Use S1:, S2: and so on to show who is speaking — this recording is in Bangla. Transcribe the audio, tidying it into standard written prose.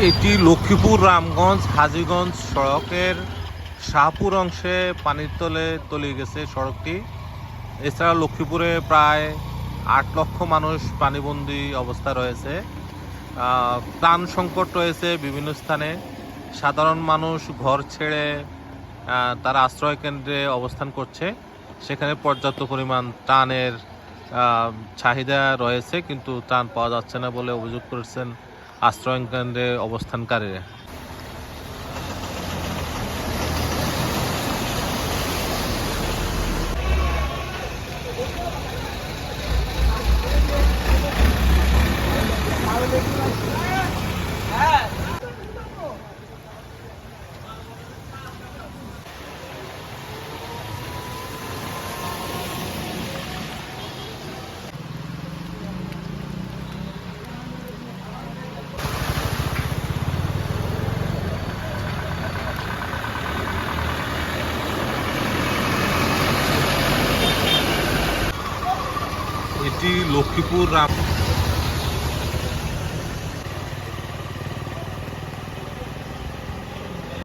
S1: এটি লক্ষ্মীপুর রামগঞ্জ হাজীগঞ্জ সড়কের শাহপুর অংশে পানির তলে তলিয়ে গেছে সড়কটি। এছাড়া লক্ষ্মীপুরে প্রায় ৮ লক্ষ মানুষ পানিবন্দী অবস্থা রয়েছে। ত্রাণ সংকট রয়েছে বিভিন্ন স্থানে। সাধারণ মানুষ ঘর ছেড়ে তারা আশ্রয় কেন্দ্রে অবস্থান করছে। সেখানে পর্যাপ্ত পরিমাণ ত্রাণের চাহিদা রয়েছে, কিন্তু ত্রাণ পাওয়া যাচ্ছে না বলে অভিযোগ করেছেন আশ্রয় কেন্দ্রে অবস্থানকারীরা। এটি লক্ষ্মীপুর